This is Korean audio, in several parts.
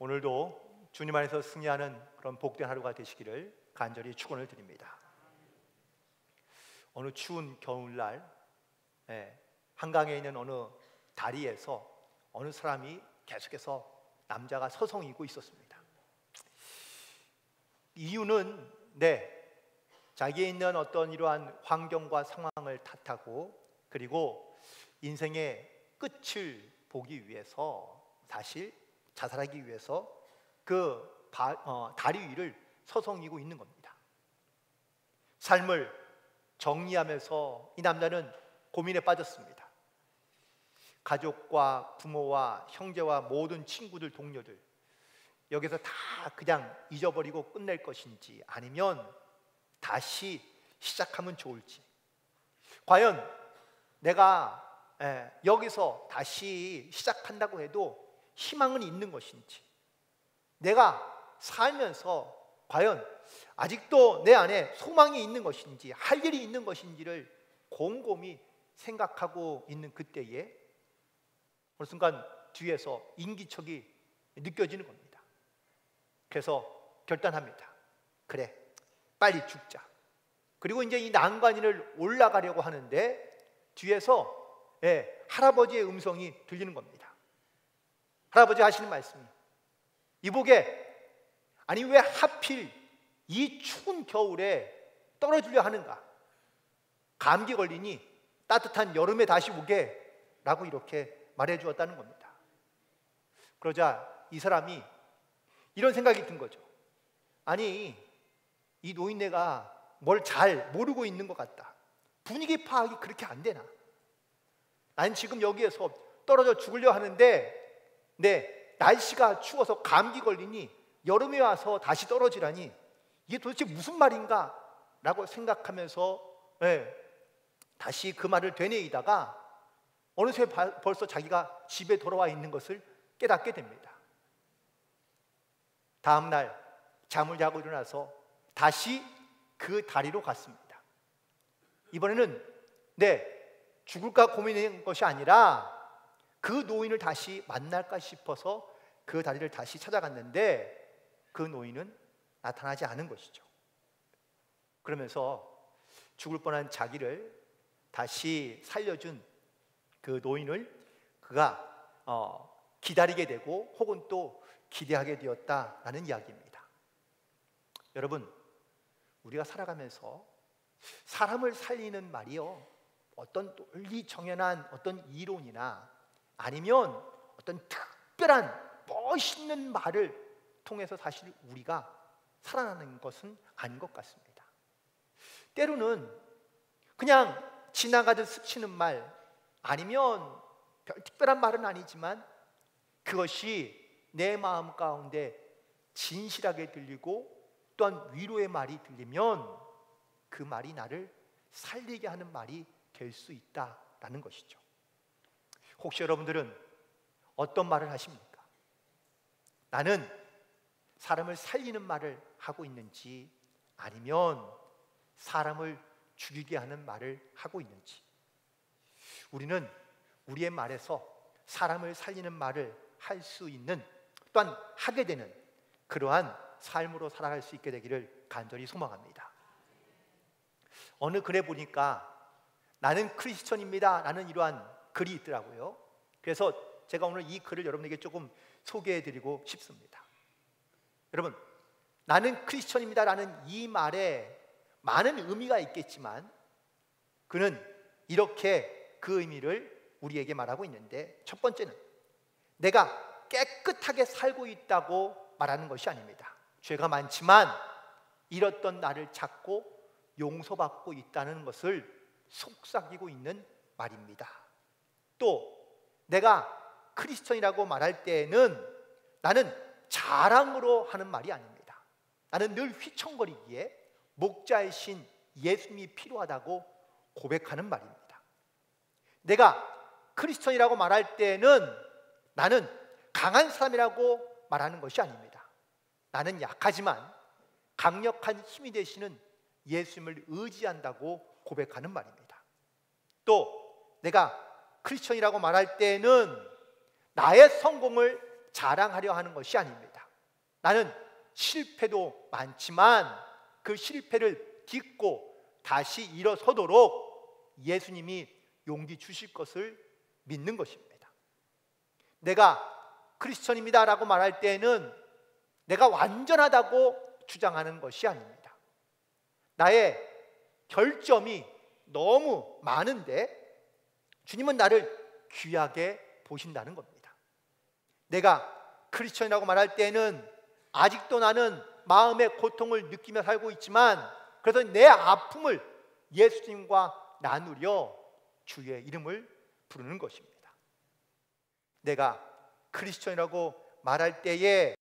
오늘도 주님 안에서 승리하는 그런 복된 하루가 되시기를 간절히 축원을 드립니다. 어느 추운 겨울날 한강에 있는 어느 다리에서 어느 사람이 계속해서 남자가 서성이고 있었습니다. 이유는 자기에 있는 어떤 이러한 환경과 상황을 탓하고, 그리고 인생의 끝을 보기 위해서, 사실 자살하기 위해서 그 다리 위를 서성이고 있는 겁니다. 삶을 정리하면서 이 남자는 고민에 빠졌습니다. 가족과 부모와 형제와 모든 친구들, 동료들, 여기서 다 그냥 잊어버리고 끝낼 것인지, 아니면 다시 시작하면 좋을지, 과연 내가 여기서 다시 시작한다고 해도 희망은 있는 것인지, 내가 살면서 과연 아직도 내 안에 소망이 있는 것인지, 할 일이 있는 것인지를 곰곰이 생각하고 있는 그때에 어느 순간 뒤에서 인기척이 느껴지는 겁니다. 그래서 결단합니다. 그래, 빨리 죽자. 그리고 이제 이 난간을 올라가려고 하는데 뒤에서 할아버지의 음성이 들리는 겁니다. 할아버지 하시는 말씀이, 이보게, 아니 왜 하필 이 추운 겨울에 떨어지려 하는가? 감기 걸리니 따뜻한 여름에 다시 오게 라고 이렇게 말해 주었다는 겁니다. 그러자 이 사람이 이런 생각이 든 거죠. 아니, 이 노인네가 뭘 잘 모르고 있는 것 같다. 분위기 파악이 그렇게 안 되나? 난 지금 여기에서 떨어져 죽으려 하는데 날씨가 추워서 감기 걸리니 여름에 와서 다시 떨어지라니, 이게 도대체 무슨 말인가? 라고 생각하면서 다시 그 말을 되뇌이다가 어느새 벌써 자기가 집에 돌아와 있는 것을 깨닫게 됩니다. 다음 날 잠을 자고 일어나서 다시 그 다리로 갔습니다. 이번에는 죽을까 고민한 것이 아니라 그 노인을 다시 만날까 싶어서 그 다리를 다시 찾아갔는데 그 노인은 나타나지 않은 것이죠. 그러면서 죽을 뻔한 자기를 다시 살려준 그 노인을 그가 기다리게 되고 혹은 또 기대하게 되었다라는 이야기입니다. 여러분, 우리가 살아가면서 사람을 살리는 말이요, 어떤 논리 정연한 어떤 이론이나 아니면 어떤 특별한 멋있는 말을 통해서 사실 우리가 살아나는 것은 아닌 것 같습니다. 때로는 그냥 지나가듯 스치는 말, 아니면 별 특별한 말은 아니지만 그것이 내 마음 가운데 진실하게 들리고 또한 위로의 말이 들리면 그 말이 나를 살리게 하는 말이 될 수 있다라는 것이죠. 혹시 여러분들은 어떤 말을 하십니까? 나는 사람을 살리는 말을 하고 있는지, 아니면 사람을 죽이게 하는 말을 하고 있는지. 우리는 우리의 말에서 사람을 살리는 말을 할 수 있는, 또한 하게 되는 그러한 삶으로 살아갈 수 있게 되기를 간절히 소망합니다. 어느 글에 보니까 나는 크리스천입니다 라는 이러한 글이 있더라고요. 그래서 제가 오늘 이 글을 여러분에게 조금 소개해드리고 싶습니다. 여러분, 나는 크리스천입니다 라는 이 말에 많은 의미가 있겠지만 그는 이렇게 그 의미를 우리에게 말하고 있는데, 첫 번째는 내가 깨끗하게 살고 있다고 말하는 것이 아닙니다. 죄가 많지만 잃었던 나를 찾고 용서받고 있다는 것을 속삭이고 있는 말입니다. 또 내가 크리스천이라고 말할 때에는 나는 자랑으로 하는 말이 아닙니다. 나는 늘 휘청거리기에 목자이신 예수님이 필요하다고 고백하는 말입니다. 내가 크리스천이라고 말할 때는 나는 강한 사람이라고 말하는 것이 아닙니다. 나는 약하지만 강력한 힘이 되시는 예수님을 의지한다고 고백하는 말입니다. 또 내가 크리스천이라고 말할 때는 나의 성공을 자랑하려 하는 것이 아닙니다. 나는 실패도 많지만 그 실패를 딛고 다시 일어서도록 예수님이 용기 주실 것을 믿는 것입니다. 내가 크리스천입니다 라고 말할 때에는 내가 완전하다고 주장하는 것이 아닙니다. 나의 결점이 너무 많은데 주님은 나를 귀하게 보신다는 겁니다. 내가 크리스천이라고 말할 때는 아직도 나는 마음의 고통을 느끼며 살고 있지만 그래서 내 아픔을 예수님과 나누려 주의 이름을 부르는 것입니다. 내가 크리스천이라고 말할 때에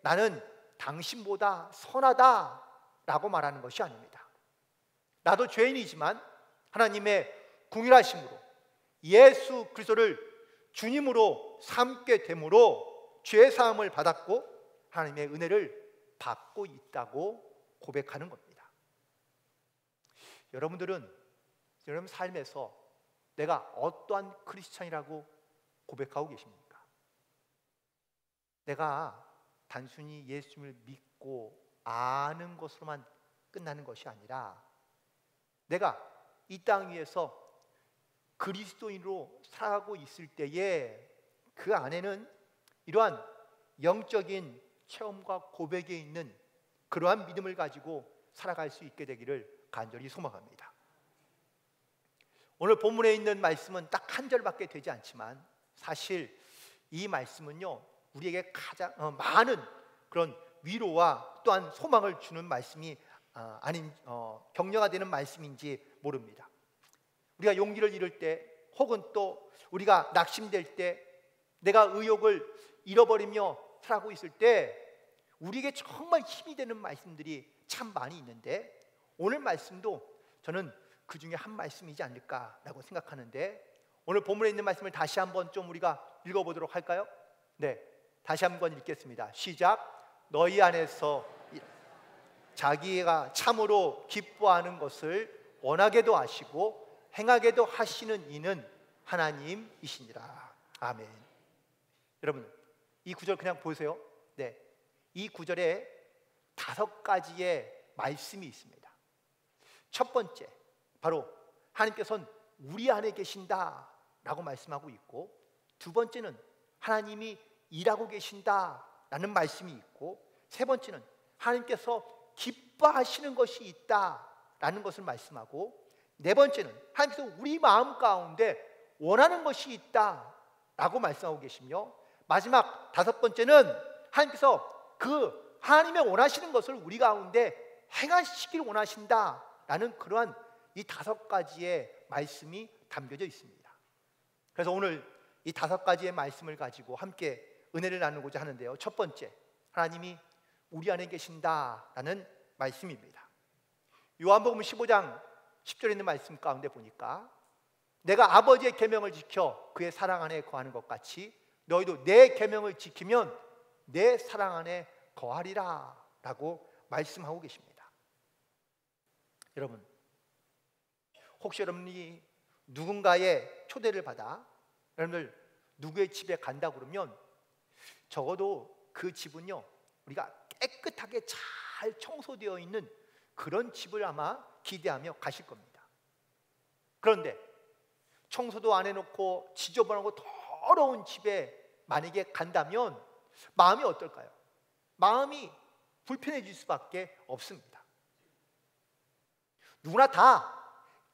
나는 당신보다 선하다라고 말하는 것이 아닙니다. 나도 죄인이지만 하나님의 궁일하심으로 예수 그리스도를 주님으로 삼게 됨으로 죄 사함을 받았고 하나님의 은혜를 받고 있다고 고백하는 겁니다. 여러분들은 여러분 삶에서 내가 어떠한 크리스천이라고 고백하고 계십니까? 내가 단순히 예수님을 믿고 아는 것으로만 끝나는 것이 아니라 내가 이 땅 위에서 그리스도인으로 살아가고 있을 때에 그 안에는 이러한 영적인 체험과 고백에 있는 그러한 믿음을 가지고 살아갈 수 있게 되기를 간절히 소망합니다. 오늘 본문에 있는 말씀은 딱 한 절밖에 되지 않지만 사실 이 말씀은요 우리에게 가장 많은 그런 위로와 또한 소망을 주는 말씀이 아닌 격려가 되는 말씀인지 모릅니다. 우리가 용기를 잃을 때 혹은 또 우리가 낙심될 때 내가 의욕을 잃어버리며 살아가고 있을 때 우리에게 정말 힘이 되는 말씀들이 참 많이 있는데 오늘 말씀도 저는 그 중에 한 말씀이지 않을까라고 생각하는데 오늘 본문에 있는 말씀을 다시 한번 좀 우리가 읽어보도록 할까요? 네, 다시 한번 읽겠습니다. 시작. 너희 안에서 자기가 참으로 기뻐하는 것을 원하게도 하시고 행하게도 하시는 이는 하나님이시니라. 아멘. 여러분 이 구절 그냥 보세요. 네, 이 구절에 5가지의 말씀이 있습니다. 첫 번째 바로 하나님께서는 우리 안에 계신다라고 말씀하고 있고 두 번째는 하나님이 일하고 계신다라는 말씀이 있고 세 번째는 하나님께서 기뻐하시는 것이 있다라는 것을 말씀하고 네 번째는 하나님께서 우리 마음 가운데 원하는 것이 있다라고 말씀하고 계시며 마지막 5번째는 하나님께서 그 하나님의 원하시는 것을 우리 가운데 행하시길 원하신다라는 그러한 이 5가지의 말씀이 담겨져 있습니다. 그래서 오늘 이 5가지의 말씀을 가지고 함께 은혜를 나누고자 하는데요. 첫 번째, 하나님이 우리 안에 계신다라는 말씀입니다. 요한복음 15장 10절에 있는 말씀 가운데 보니까 내가 아버지의 계명을 지켜 그의 사랑 안에 거하는 것 같이 너희도 내 계명을 지키면 내 사랑 안에 거하리라 라고 말씀하고 계십니다. 여러분 혹시 여러분이 누군가의 초대를 받아 여러분들 누구의 집에 간다 그러면 적어도 그 집은요 우리가 깨끗하게 잘 청소되어 있는 그런 집을 아마 기대하며 가실 겁니다. 그런데 청소도 안 해놓고 지저분하고 더러운 집에 만약에 간다면 마음이 어떨까요? 마음이 불편해질 수밖에 없습니다. 누구나 다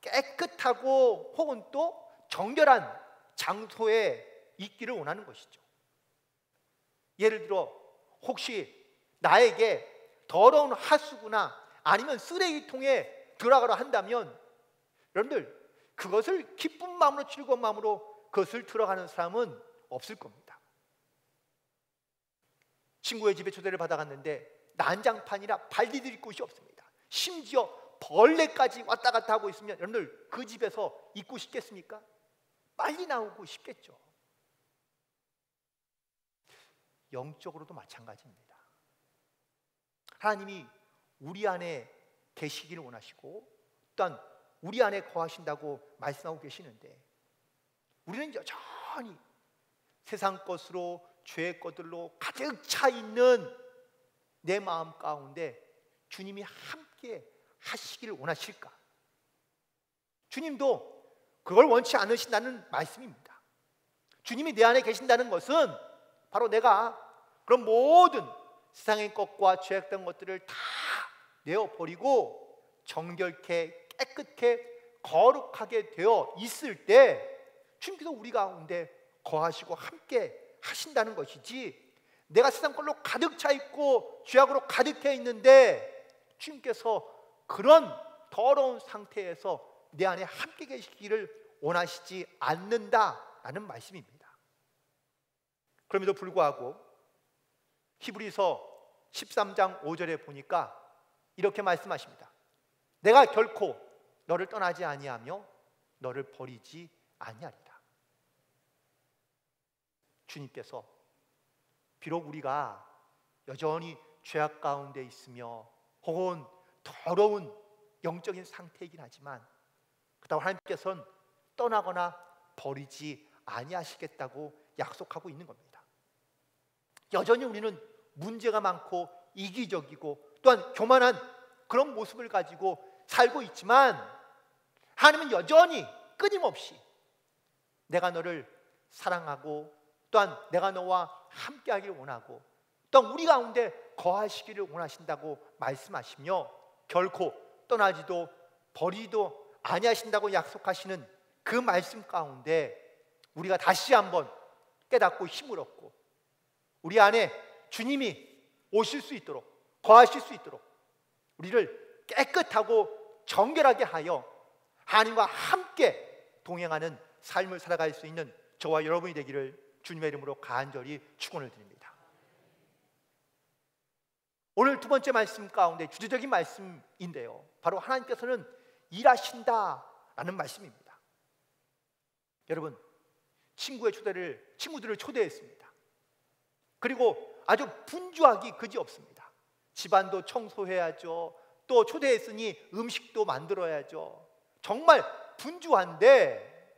깨끗하고 혹은 또 정결한 장소에 있기를 원하는 것이죠. 예를 들어 혹시 나에게 더러운 하수구나 아니면 쓰레기통에 들어가라 한다면 여러분들 그것을 기쁜 마음으로 즐거운 마음으로 그것을 들어가는 사람은 없을 겁니다. 친구의 집에 초대를 받아갔는데 난장판이라 발 디딜 곳이 없습니다. 심지어 벌레까지 왔다 갔다 하고 있으면 여러분들 그 집에서 있고 싶겠습니까? 빨리 나오고 싶겠죠. 영적으로도 마찬가지입니다. 하나님이 우리 안에 계시기를 원하시고 또한 우리 안에 거하신다고 말씀하고 계시는데 우리는 여전히 세상 것으로 죄의 것들로 가득 차 있는 내 마음 가운데 주님이 함께 하시기를 원하실까? 주님도 그걸 원치 않으신다는 말씀입니다. 주님이 내 안에 계신다는 것은 바로 내가 그런 모든 세상의 것과 죄악된 것들을 다 내어버리고 정결케 깨끗해 거룩하게 되어 있을 때 주님께서 우리 가운데 거하시고 함께 하신다는 것이지, 내가 세상 걸로 가득 차 있고 죄악으로 가득해 있는데 주님께서 그런 더러운 상태에서 내 안에 함께 계시기를 원하시지 않는다라는 말씀입니다. 그럼에도 불구하고 히브리서 13장 5절에 보니까 이렇게 말씀하십니다. 내가 결코 너를 떠나지 아니하며 너를 버리지 아니하리라. 주님께서 비록 우리가 여전히 죄악 가운데 있으며 혹은 더러운 영적인 상태이긴 하지만 그렇다고 하나님께서는 떠나거나 버리지 아니하시겠다고 약속하고 있는 겁니다. 여전히 우리는 문제가 많고 이기적이고 또한 교만한 그런 모습을 가지고 살고 있지만 하나님은 여전히 끊임없이 내가 너를 사랑하고 또한 내가 너와 함께하기를 원하고 또한 우리 가운데 거하시기를 원하신다고 말씀하시며 결코 떠나지도 버리지도 아니하신다고 약속하시는 그 말씀 가운데 우리가 다시 한번 깨닫고 힘을 얻고 우리 안에 주님이 오실 수 있도록 거하실 수 있도록 우리를 깨끗하고 정결하게 하여 하나님과 함께 동행하는 삶을 살아갈 수 있는 저와 여러분이 되기를 주님의 이름으로 간절히 축원을 드립니다. 오늘 두 번째 말씀 가운데 주제적인 말씀인데요, 바로 하나님께서는 일하신다라는 말씀입니다. 여러분, 친구들을 초대했습니다. 그리고 아주 분주하기 그지없습니다. 집안도 청소해야죠. 또 초대했으니 음식도 만들어야죠. 정말 분주한데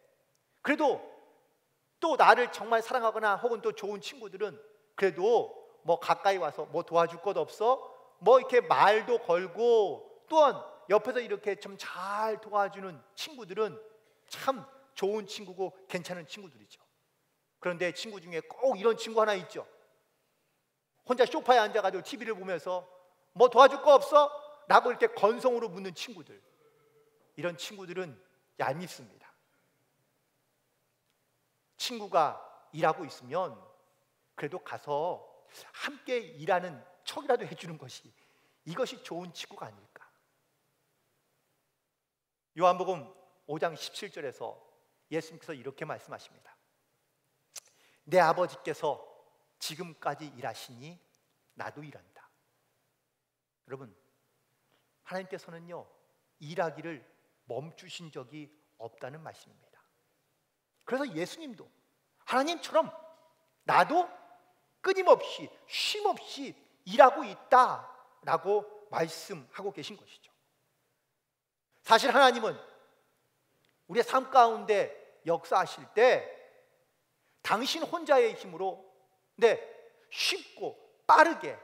그래도 또 나를 정말 사랑하거나 혹은 또 좋은 친구들은 그래도 뭐 가까이 와서 뭐 도와줄 것 없어? 뭐 이렇게 말도 걸고 또한 옆에서 이렇게 좀 잘 도와주는 친구들은 참 좋은 친구고 괜찮은 친구들이죠. 그런데 친구 중에 꼭 이런 친구 하나 있죠. 혼자 소파에 앉아가지고 TV를 보면서 뭐 도와줄 거 없어? 라고 이렇게 건성으로 묻는 친구들. 이런 친구들은 얄밉습니다. 친구가 일하고 있으면 그래도 가서 함께 일하는 척이라도 해주는 것이 이것이 좋은 친구가 아닐까. 요한복음 5장 17절에서 예수님께서 이렇게 말씀하십니다. 내 아버지께서 지금까지 일하시니 나도 일한다. 여러분, 하나님께서는요 일하기를 멈추신 적이 없다는 말씀입니다. 그래서 예수님도 하나님처럼 나도 끊임없이 쉼없이 일하고 있다라고 말씀하고 계신 것이죠. 사실 하나님은 우리의 삶 가운데 역사하실 때 당신 혼자의 힘으로 쉽고 빠르게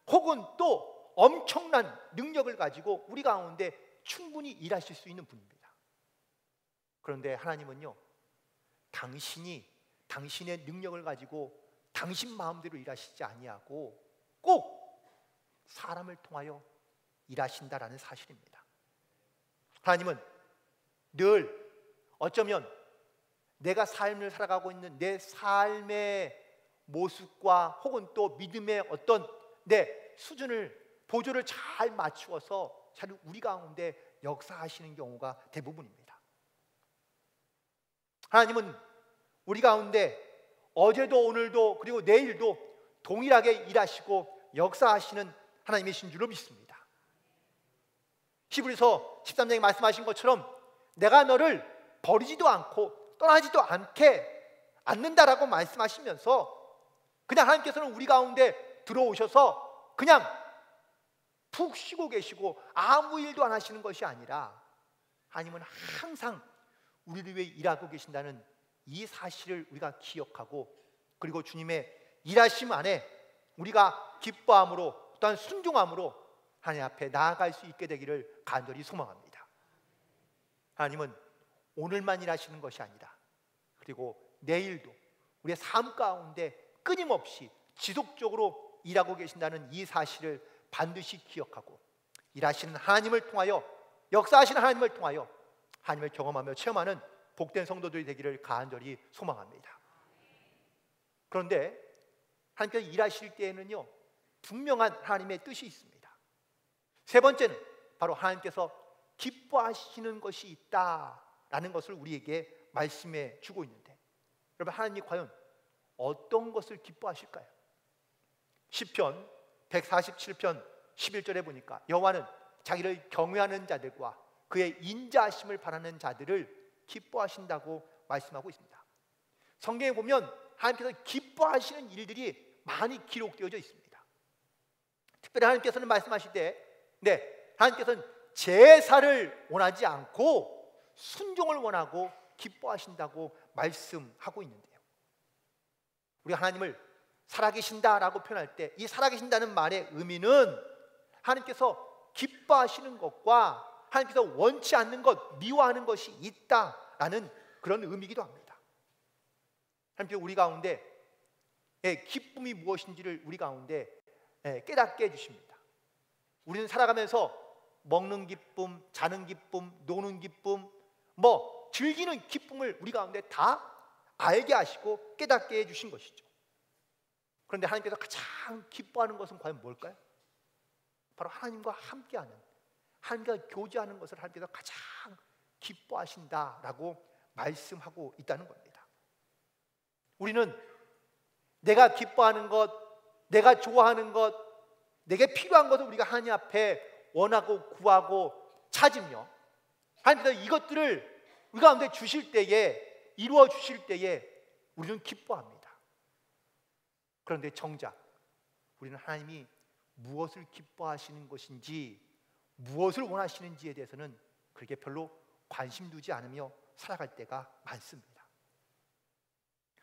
혹은 또 엄청난 능력을 가지고 우리 가운데 충분히 일하실 수 있는 분입니다. 그런데 하나님은요 당신이 당신의 능력을 가지고 당신 마음대로 일하시지 아니하고 꼭 사람을 통하여 일하신다라는 사실입니다. 하나님은 늘 어쩌면 내가 삶을 살아가고 있는 내 삶의 모습과 혹은 또 믿음의 어떤 내 수준을 보조를 잘 맞추어서 잘 우리 가운데 역사하시는 경우가 대부분입니다. 하나님은 우리 가운데 어제도 오늘도 그리고 내일도 동일하게 일하시고 역사하시는 하나님이신 줄로 믿습니다. 히브리서 13장에 말씀하신 것처럼 내가 너를 버리지도 않고 떠나지도 않는다라고 말씀하시면서 그냥 하나님께서는 우리 가운데 들어오셔서 그냥 푹 쉬고 계시고 아무 일도 안 하시는 것이 아니라 하나님은 항상 우리를 위해 일하고 계신다는 이 사실을 우리가 기억하고 그리고 주님의 일하심 안에 우리가 기뻐함으로 또한 순종함으로 하나님 앞에 나아갈 수 있게 되기를 간절히 소망합니다. 하나님은 오늘만 일하시는 것이 아니라 그리고 내일도 우리의 삶 가운데 끊임없이 지속적으로 일하고 계신다는 이 사실을 반드시 기억하고 일하시는 하나님을 통하여, 역사하시는 하나님을 통하여 하나님을 경험하며 체험하는 복된 성도들이 되기를 간절히 소망합니다. 그런데 하나님께서 일하실 때에는요, 분명한 하나님의 뜻이 있습니다. 세 번째는 바로 하나님께서 기뻐하시는 것이 있다라는 것을 우리에게 말씀해 주고 있는데, 여러분, 하나님이 과연 어떤 것을 기뻐하실까요? 시편 147편 11절에 보니까 여호와는 자기를 경외하는 자들과 그의 인자하심을 바라는 자들을 기뻐하신다고 말씀하고 있습니다. 성경에 보면 하나님께서 기뻐하시는 일들이 많이 기록되어져 있습니다. 특별히 하나님께서는 말씀하실 때 하나님께서는 제사를 원하지 않고 순종을 원하고 기뻐하신다고 말씀하고 있는데요, 우리가 하나님을 살아계신다라고 표현할 때 이 살아계신다는 말의 의미는 하나님께서 기뻐하시는 것과 하나님께서 원치 않는 것, 미워하는 것이 있다라는 그런 의미이기도 합니다. 하나님께서 우리 가운데 기쁨이 무엇인지를 우리 가운데 깨닫게 해주십니다. 우리는 살아가면서 먹는 기쁨, 자는 기쁨, 노는 기쁨, 즐기는 기쁨을 우리 가운데 다 알게 하시고 깨닫게 해주신 것이죠. 그런데 하나님께서 가장 기뻐하는 것은 과연 뭘까요? 바로 하나님과 함께하는, 하나님과 교제하는 것을 하나님께서 가장 기뻐하신다라고 말씀하고 있다는 겁니다. 우리는 내가 기뻐하는 것, 내가 좋아하는 것, 내게 필요한 것을 우리가 하나님 앞에 원하고 구하고 찾으며 하나님께서 이것들을 우리 가운데 주실 때에, 이루어 주실 때에 우리는 기뻐합니다. 그런데 정작 우리는 하나님이 무엇을 기뻐하시는 것인지, 무엇을 원하시는지에 대해서는 그렇게 별로 관심 두지 않으며 살아갈 때가 많습니다.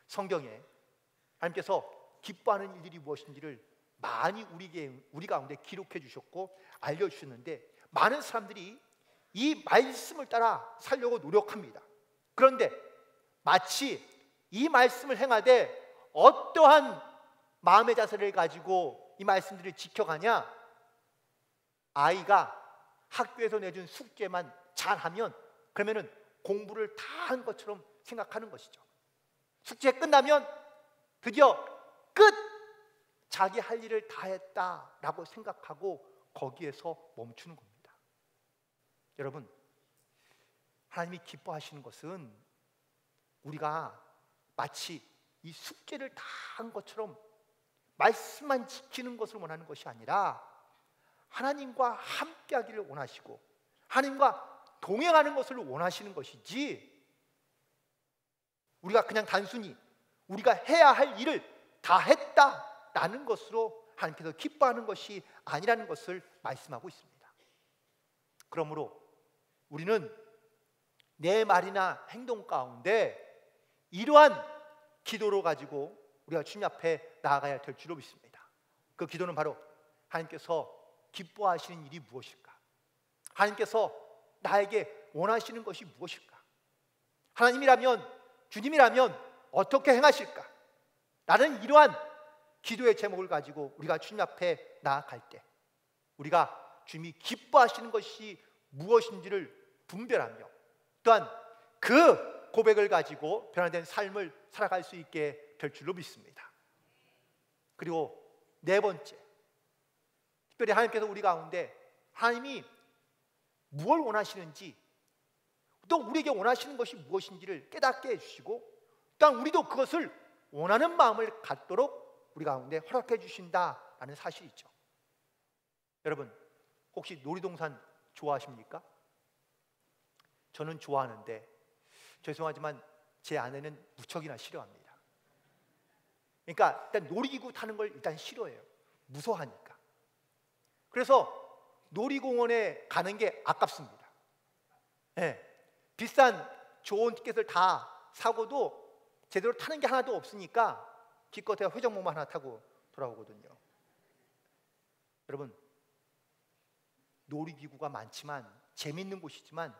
성경에 하나님께서 기뻐하는 일들이 무엇인지를 많이 우리 가운데 기록해 주셨고 알려주셨는데, 많은 사람들이 이 말씀을 따라 살려고 노력합니다. 그런데 마치 이 말씀을 행하되 어떠한 마음의 자세를 가지고 이 말씀들을 지켜가냐? 아이가 학교에서 내준 숙제만 잘하면 그러면은 공부를 다 한 것처럼 생각하는 것이죠. 숙제 끝나면 드디어 끝! 자기 할 일을 다 했다라고 생각하고 거기에서 멈추는 겁니다. 여러분, 하나님이 기뻐하시는 것은 우리가 마치 이 숙제를 다 한 것처럼 말씀만 지키는 것을 원하는 것이 아니라 하나님과 함께하기를 원하시고 하나님과 동행하는 것을 원하시는 것이지, 우리가 그냥 단순히 우리가 해야 할 일을 다 했다라는 것으로 하나님께서 기뻐하는 것이 아니라는 것을 말씀하고 있습니다. 그러므로 우리는 내 말이나 행동 가운데 이러한 기도로 가지고 우리가 주님 앞에 나아가야 될 줄로 믿습니다. 그 기도는 바로 하나님께서 기뻐하시는 일이 무엇일까? 하나님께서 나에게 원하시는 것이 무엇일까? 하나님이라면, 주님이라면 어떻게 행하실까? 라는 이러한 기도의 제목을 가지고 우리가 주님 앞에 나아갈 때 우리가 주님이 기뻐하시는 것이 무엇인지를 분별하며 또한 그 고백을 가지고 변화된 삶을 살아갈 수 있게 될 줄로 믿습니다. 그리고 네 번째, 특별히 하나님께서 우리 가운데 하나님이 무엇을 원하시는지, 또 우리에게 원하시는 것이 무엇인지를 깨닫게 해주시고 또한 우리도 그것을 원하는 마음을 갖도록 우리 가운데 허락해 주신다라는 사실이죠. 여러분, 혹시 놀이동산 좋아하십니까? 저는 좋아하는데 죄송하지만 제 아내는 무척이나 싫어합니다. 그러니까 일단 놀이기구 타는 걸 일단 싫어해요. 무서워하니까. 그래서 놀이공원에 가는 게 아깝습니다. 비싼 좋은 티켓을 다 사고도 제대로 타는 게 하나도 없으니까 기껏해야 회전목마 하나 타고 돌아오거든요. 여러분, 놀이기구가 많지만 재밌는 곳이지만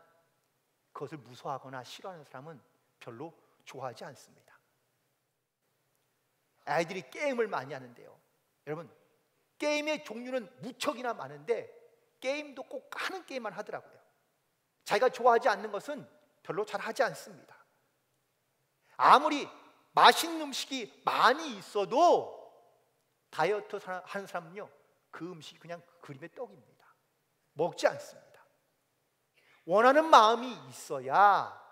그것을 무서워하거나 싫어하는 사람은 별로 좋아하지 않습니다. 아이들이 게임을 많이 하는데요, 여러분, 게임의 종류는 무척이나 많은데 게임도 꼭 하는 게임만 하더라고요. 자기가 좋아하지 않는 것은 별로 잘 하지 않습니다. 아무리 맛있는 음식이 많이 있어도 다이어트 하는 사람은요, 그 음식이 그냥 그림의 떡입니다. 먹지 않습니다. 원하는 마음이 있어야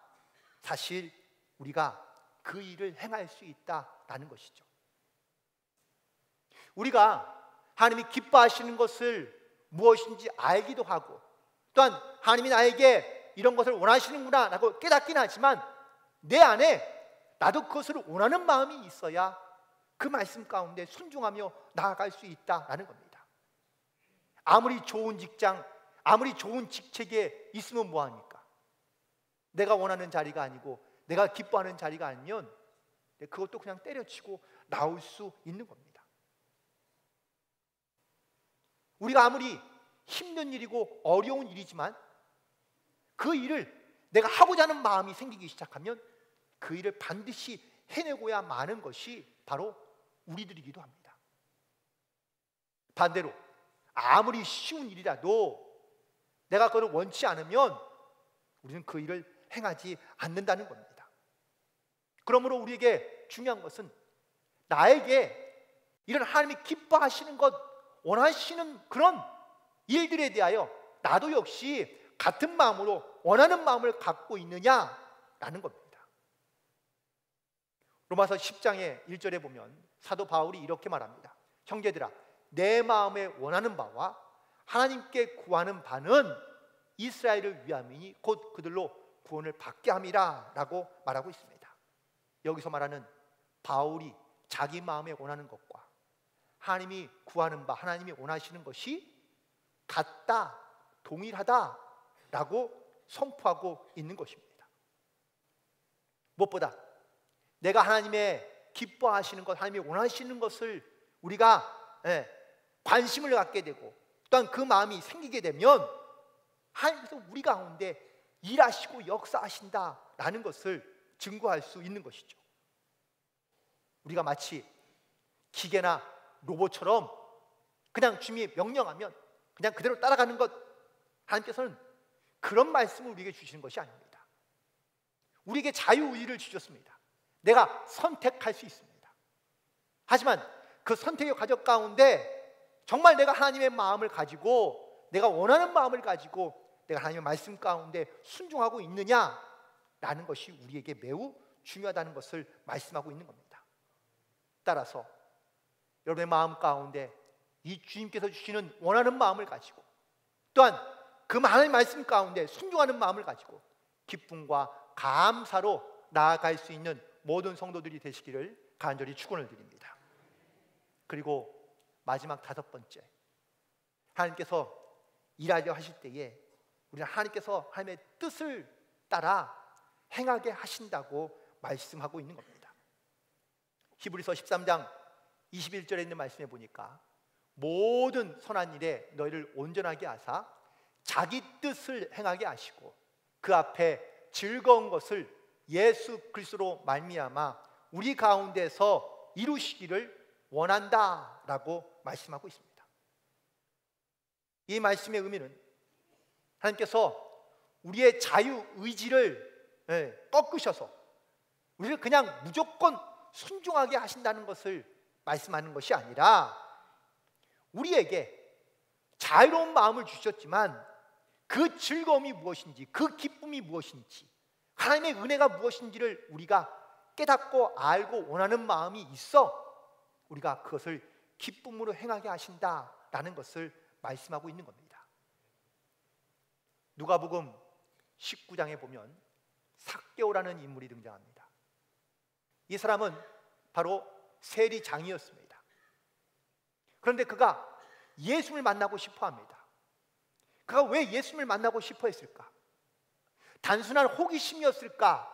사실 우리가 그 일을 행할 수 있다라는 것이죠. 우리가 하나님이 기뻐하시는 것을 무엇인지 알기도 하고, 또한 하나님이 나에게 이런 것을 원하시는구나 라고 깨닫긴 하지만 내 안에 나도 그것을 원하는 마음이 있어야 그 말씀 가운데 순종하며 나아갈 수 있다라는 겁니다. 아무리 좋은 직장, 아무리 좋은 직책에 있으면 뭐합니까? 내가 원하는 자리가 아니고 내가 기뻐하는 자리가 아니면 그것도 그냥 때려치고 나올 수 있는 겁니다. 우리가 아무리 힘든 일이고 어려운 일이지만 그 일을 내가 하고자 하는 마음이 생기기 시작하면 그 일을 반드시 해내고야 마는 것이 바로 우리들이기도 합니다. 반대로 아무리 쉬운 일이라도 내가 그걸 원치 않으면 우리는 그 일을 행하지 않는다는 겁니다. 그러므로 우리에게 중요한 것은 나에게 이런 하나님이 기뻐하시는 것, 원하시는 그런 일들에 대하여 나도 역시 같은 마음으로 원하는 마음을 갖고 있느냐라는 겁니다. 로마서 10장의 1절에 보면 사도 바울이 이렇게 말합니다. 형제들아, 내 마음에 원하는 바와 하나님께 구하는 바는 이스라엘을 위함이니 곧 그들로 구원을 받게 함이라 라고 말하고 있습니다. 여기서 말하는 바울이 자기 마음에 원하는 것과 하나님이 구하는 바, 하나님이 원하시는 것이 같다, 동일하다라고 선포하고 있는 것입니다. 무엇보다 내가 하나님의 기뻐하시는 것, 하나님이 원하시는 것을 우리가 관심을 갖게 되고 또한 그 마음이 생기게 되면 하나님께서 우리 가운데 일하시고 역사하신다라는 것을 증거할 수 있는 것이죠. 우리가 마치 기계나 로봇처럼 그냥 주님이 명령하면 그냥 그대로 따라가는 것, 하나님께서는 그런 말씀을 우리에게 주시는 것이 아닙니다. 우리에게 자유의지를 주셨습니다. 내가 선택할 수 있습니다. 하지만 그 선택의 과정 가운데 정말 내가 하나님의 마음을 가지고 내가 원하는 마음을 가지고 내가 하나님의 말씀 가운데 순종하고 있느냐라는 것이 우리에게 매우 중요하다는 것을 말씀하고 있는 겁니다. 따라서 여러분의 마음 가운데 이 주님께서 주시는 원하는 마음을 가지고 또한 그 하나님의 말씀 가운데 순종하는 마음을 가지고 기쁨과 감사로 나아갈 수 있는 모든 성도들이 되시기를 간절히 축원을 드립니다. 그리고 마지막 다섯 번째, 하나님께서 일하려 하실 때에 우리는 하나님께서 하나님의 뜻을 따라 행하게 하신다고 말씀하고 있는 겁니다. 히브리서 13장 21절에 있는 말씀에 보니까 모든 선한 일에 너희를 온전하게 하사 자기 뜻을 행하게 하시고 그 앞에 즐거운 것을 예수 그리스도로 말미암아 우리 가운데서 이루시기를 원한다라고 말씀하고 있습니다. 이 말씀의 의미는 하나님께서 우리의 자유의지를 꺾으셔서 우리를 그냥 무조건 순종하게 하신다는 것을 말씀하는 것이 아니라 우리에게 자유로운 마음을 주셨지만 그 즐거움이 무엇인지, 그 기쁨이 무엇인지, 하나님의 은혜가 무엇인지를 우리가 깨닫고 알고 원하는 마음이 있어 우리가 그것을 기쁨으로 행하게 하신다라는 것을 말씀하고 있는 겁니다. 누가복음 19장에 보면 삭개오라는 인물이 등장합니다. 이 사람은 바로 세리장이었습니다. 그런데 그가 예수님을 만나고 싶어 합니다. 그가 왜 예수님을 만나고 싶어 했을까? 단순한 호기심이었을까?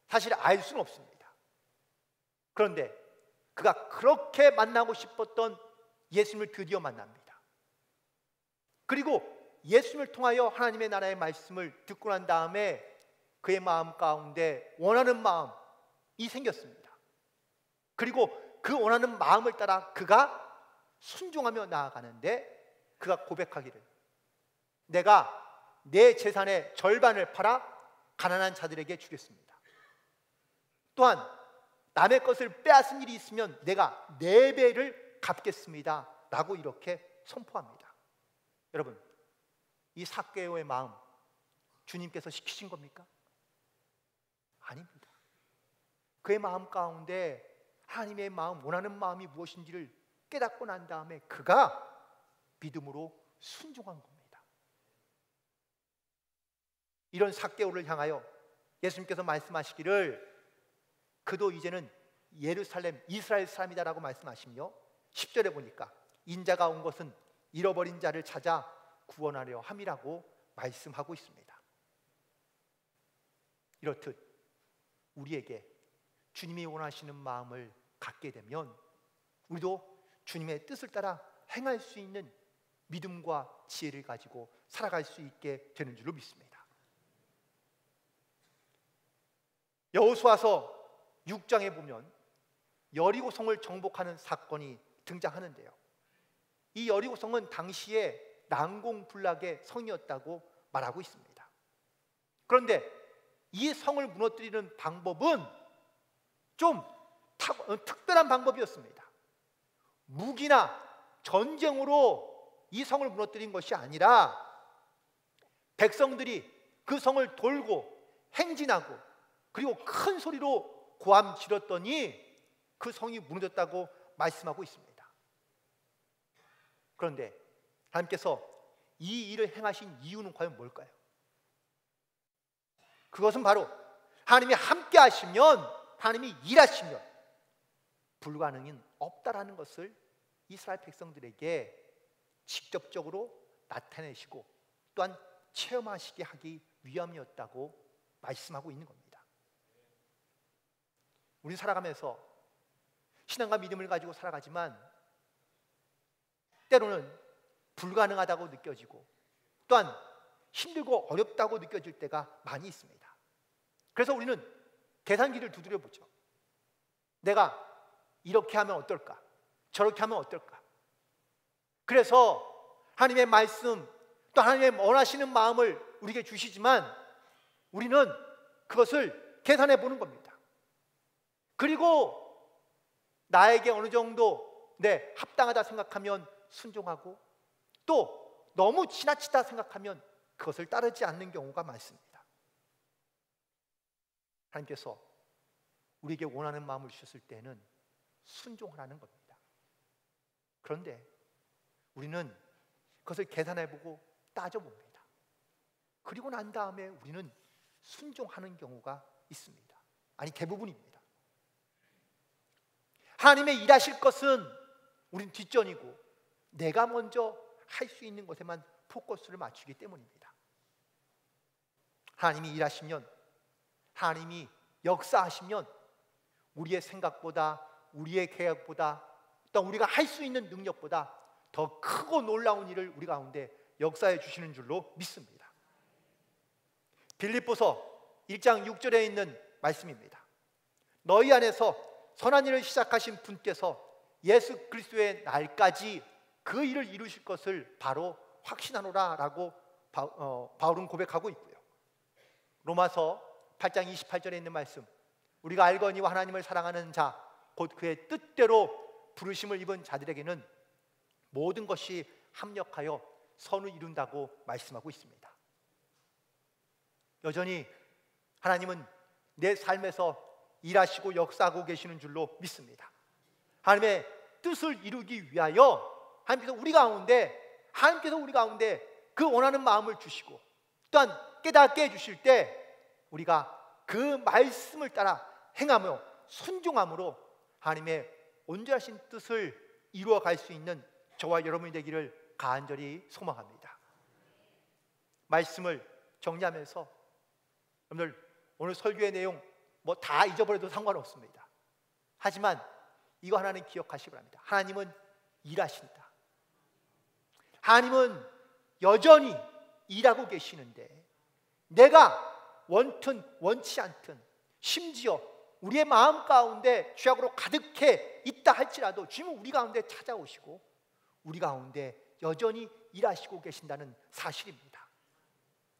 사실 알 수는 없습니다. 그런데 그가 그렇게 만나고 싶었던 예수님을 드디어 만납니다. 그리고 예수님을 통하여 하나님의 나라의 말씀을 듣고 난 다음에 그의 마음 가운데 원하는 마음이 생겼습니다. 그리고 그 원하는 마음을 따라 그가 순종하며 나아가는데 그가 고백하기를, 내가 내 재산의 절반을 팔아 가난한 자들에게 주겠습니다. 또한 남의 것을 빼앗은 일이 있으면 내가 4배를 갚겠습니다 라고 이렇게 선포합니다. 여러분, 이 삭개오의 마음 주님께서 시키신 겁니까? 아닙니다. 그의 마음 가운데 하나님의 마음, 원하는 마음이 무엇인지를 깨닫고 난 다음에 그가 믿음으로 순종한 겁니다. 이런 삭개오를 향하여 예수님께서 말씀하시기를 그도 이제는 예루살렘 이스라엘 사람이다라고 말씀하시며 10절에 보니까 인자가 온 것은 잃어버린 자를 찾아 구원하려 함이라고 말씀하고 있습니다. 이렇듯 우리에게 주님이 원하시는 마음을 갖게 되면 우리도 주님의 뜻을 따라 행할 수 있는 믿음과 지혜를 가지고 살아갈 수 있게 되는 줄로 믿습니다. 여호수아서 6장에 보면 여리고성을 정복하는 사건이 등장하는데요, 이 여리고성은 당시에 난공불락의 성이었다고 말하고 있습니다. 그런데 이 성을 무너뜨리는 방법은 좀 특별한 방법이었습니다. 무기나 전쟁으로 이 성을 무너뜨린 것이 아니라 백성들이 그 성을 돌고 행진하고 그리고 큰 소리로 고함 지렀더니 그 성이 무너졌다고 말씀하고 있습니다. 그런데 하나님께서 이 일을 행하신 이유는 과연 뭘까요? 그것은 바로 하나님이 함께 하시면, 하나님이 일하시면 불가능은 없다라는 것을 이스라엘 백성들에게 직접적으로 나타내시고 또한 체험하시게 하기 위함이었다고 말씀하고 있는 겁니다. 우리 살아가면서 신앙과 믿음을 가지고 살아가지만 때로는 불가능하다고 느껴지고 또한 힘들고 어렵다고 느껴질 때가 많이 있습니다. 그래서 우리는 계산기를 두드려 보죠. 내가 이렇게 하면 어떨까? 저렇게 하면 어떨까? 그래서 하나님의 말씀 또 하나님의 원하시는 마음을 우리에게 주시지만 우리는 그것을 계산해 보는 겁니다. 그리고 나에게 어느 정도 합당하다 생각하면 순종하고 또 너무 지나치다 생각하면 그것을 따르지 않는 경우가 많습니다. 하나님께서 우리에게 원하는 마음을 주셨을 때는 순종하라는 겁니다. 그런데 우리는 그것을 계산해보고 따져봅니다. 그리고 난 다음에 우리는 순종하는 경우가 있습니다. 아니, 대부분입니다. 하나님의 일하실 것은 우린 뒷전이고 내가 먼저 할 수 있는 것에만 포커스를 맞추기 때문입니다. 하나님이 일하시면, 하나님이 역사하시면 우리의 생각보다, 우리의 계획보다, 또 우리가 할 수 있는 능력보다 더 크고 놀라운 일을 우리 가운데 역사해 주시는 줄로 믿습니다. 빌립보서 1장 6절에 있는 말씀입니다. 너희 안에서 선한 일을 시작하신 분께서 예수 그리스도의 날까지 그 일을 이루실 것을 바로 확신하노라 라고 바울은 고백하고 있고요. 로마서 8장 28절에 있는 말씀, 우리가 알거니와 하나님을 사랑하는 자 곧 그의 뜻대로 부르심을 입은 자들에게는 모든 것이 합력하여 선을 이룬다고 말씀하고 있습니다. 여전히 하나님은 내 삶에서 일하시고 역사하고 계시는 줄로 믿습니다. 하나님의 뜻을 이루기 위하여 하나님께서 우리 가운데 그 원하는 마음을 주시고 또한 깨닫게 해주실 때 우리가 그 말씀을 따라 행하며 순종함으로 하나님의 온전하신 뜻을 이루어갈 수 있는 저와 여러분이 되기를 간절히 소망합니다. 말씀을 정리하면서 여러분들 오늘 설교의 내용 다 잊어버려도 상관없습니다. 하지만 이거 하나는 기억하시기 바랍니다. 하나님은 일하신다. 하나님은 여전히 일하고 계시는데 내가 원튼 원치 않든 심지어 우리의 마음 가운데 죄악으로 가득해 있다 할지라도 주님은 우리 가운데 찾아오시고 우리 가운데 여전히 일하시고 계신다는 사실입니다.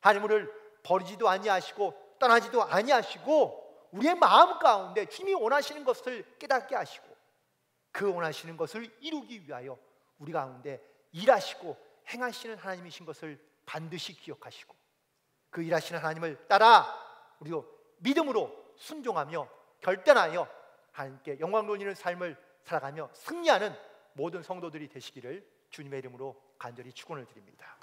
하나님을 버리지도 아니하시고 떠나지도 아니하시고 우리의 마음 가운데 주님이 원하시는 것을 깨닫게 하시고 그 원하시는 것을 이루기 위하여 우리 가운데 일하시고 행하시는 하나님이신 것을 반드시 기억하시고 그 일하시는 하나님을 따라 우리도 믿음으로 순종하며 결단하여 하나님께 영광 돌리는 삶을 살아가며 승리하는 모든 성도들이 되시기를 주님의 이름으로 간절히 축원을 드립니다.